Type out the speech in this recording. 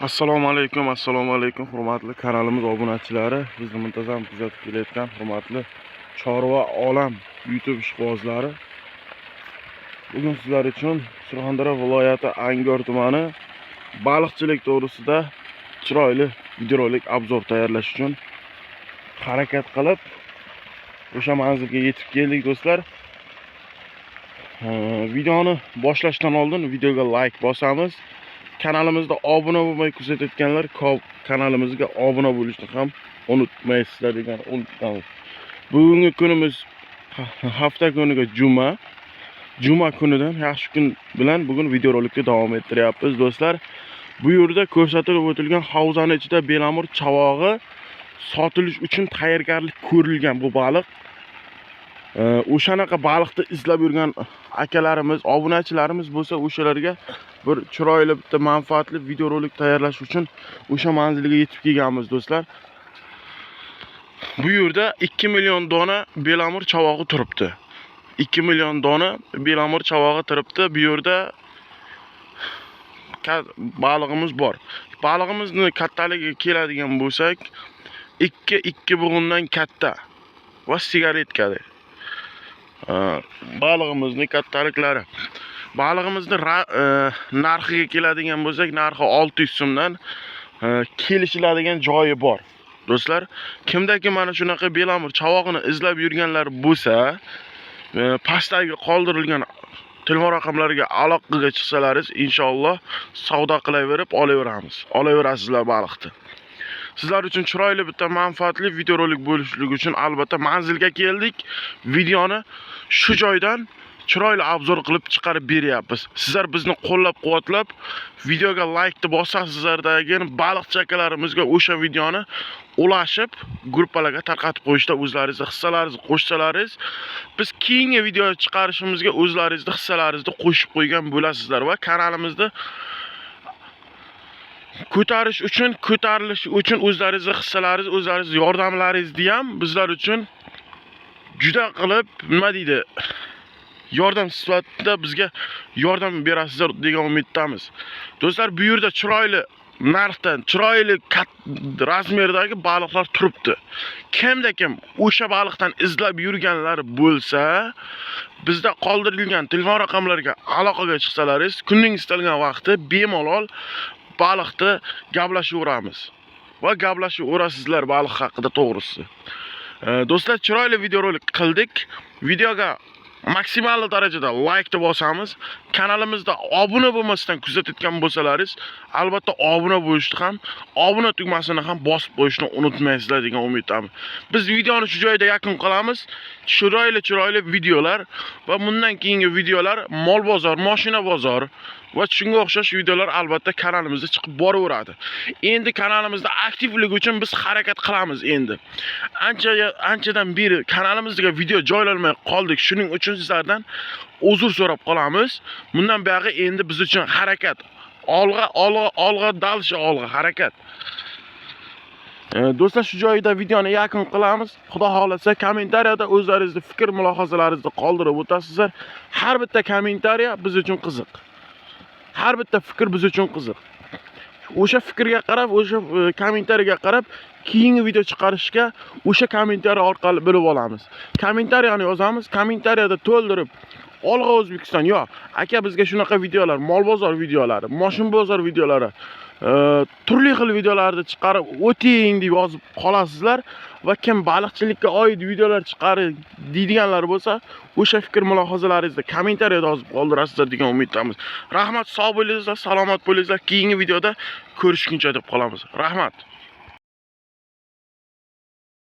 Assalomu alaykum, hurmatli kanalimiz obunachilari, bizni muntazam kuzatib kelayotgan hurmatli Chorva Olam YouTube ishqibozlari. Bugun sizlar uchun Surxondaryo viloyati Angor tumani baliqchilik to'g'risida chiroyli videorolik obzor tayyorlash uchun harakat qilib o'sha manzilga yetib keldik do'stlar. Videoni boshlashdan oldin videoga like bosamiz. Kanalimizda obuna bo'lmay kuzatayotganlar kanalimizga obuna bo'lishni ham unutmaysizlar degan unutamiz. Bugungi kunimiz hafta kuniga juma kunidan yaxshi kun bilan bugun videorolikni davom ettiryapmiz do'stlar. Bu yerda ko'rsatilib o'tilgan havzani ichida belamur chavog'i sotilish uchun tayyorgarlik ko'rilgan bu baliq. O'shanaqa baliqni izlab yurgan akalarimiz, obunachilarimiz bo'lsa, o'shalarga bir chiroyli bitta manfaatli videorolik tayyorlash uchun o'sha manzilga yetib kelganmiz do'stlar. Bu yerda 2 million dona belamur chavog'i turibdi. 2 million dona belamur chavog'i turibdi. Bu yerda balig'imiz bor. Balig'imizni kattaligiga keladigan bo'lsak, 2 bug'undan katta va sigaretkali. Balig'imizni kattaliklari. Balig'imizni narxiga keladigan bo'lsak, narxi 600 so'mdan kelishiladigan joyi bor. Do'stlar, kimdaki mana shunaqa belamur chavog'ini izlab yurganlar bo'lsa, pastdagi qoldirilgan telefon raqamlariga aloqaga chiqsalaringiz, inshaalloh savdo qilaverib olaverasizlar baliqni. Sizlar uchun chiroyli bitta manfaatli videorolik bo'lishligi uchun albatta manzilga keldik. Videoni shu joydan chiroyli obzor qilib chiqarib beryapmiz. Sizlar bizni qo'llab-quvvatlab, videoga like ni bosasizlardagin baliqchi akalarimizga o'sha videoni ulashib, gruppalarga tarqatib qo'yishda o'zlaringizni hissalaringizni qo'shsalaringiz, biz keyingi video chiqarishimizga o'zlaringizni hissalaringizni qo'shib qo'ygan bo'lasizlar va kanalimizni ko'tarilish uchun o'zlaringizni hissalaringiz, o'zlaringiz yordamlaringizni ham bizlar uchun juda qilib, nima deydi, yordam sifatida bizga yordam berasizlar degan umiddamiz. Do'stlar, bu yerda chiroyli narxdan, chiroyli razmerdagi baliqlar turibdi. Kim o'sha baliqdan izlab yurganlar bo'lsa, bizda qoldirilgan telefon raqamlariga aloqaga chiqsalaringiz, kunning istalgan vaqti bemalol baliqni gaplashaveramiz va gaplashaverasizlar baliq haqida to'g'risi. Do'stlar, chiroyli videorolik qildik. Videoga maksimal darajada like ni bosamiz. Kanalimizda obuna bo'lmasdan kuzatayotgan bo'lsalaringiz, albatta obuna bo'lishni ham, obuna tugmasini ham bosib qo'yishni unutmaysizlar degan umiddaman. Biz videoni shu joyda yakun qilamiz. Chiroyli videolar va bundan keyingi videolar mol bozor, mashina bozor va shunga o'xshash videolar albatta kanalimizda chiqib boraveradi. Endi kanalimizda aktivlik uchun biz harakat qilamiz endi. Anchadan beri kanalimizga video joylanmay qoldik. Shuning uchun sizlardan uzr so'rab qolamiz. Bundan buyog'i endi biz uchun harakat. Olg'a dalshi olg'a harakat. Do'stlar, shu joyda videoni yakun qilamiz. Xudo xolasa kommentariyada o'zlaringizni fikr mulohazalaringizni qoldirib o'tasizlar. Har bitta kommentariya biz uchun qiziq. Har bitta fikr biz uchun qiziq. O'sha fikrga qarab, o'sha kommentariyaga qarab, keyingi video chiqarishga o'sha kommentariya orqali bilib olamiz. Kommentariyani yozamiz, kommentariyada to'ldirib Olg'a O'zbekiston yo aka bizga shunaqa videolar, mol bozor videolari, mashina bozor videolari, turli xil videolarni chiqarib o'ting deb yozib qolasizlar va kim baliqchilikka oid videolar chiqaring deydiganlar bo'lsa, o'sha fikr mulohazalaringizni kommentariyada yozib qoldirasizlar degan umiddamiz. Rahmat, sog' bo'lingizlar, salomat bo'lingizlar. Keyingi videoda ko'rishguncha deb qolamiz. Rahmat.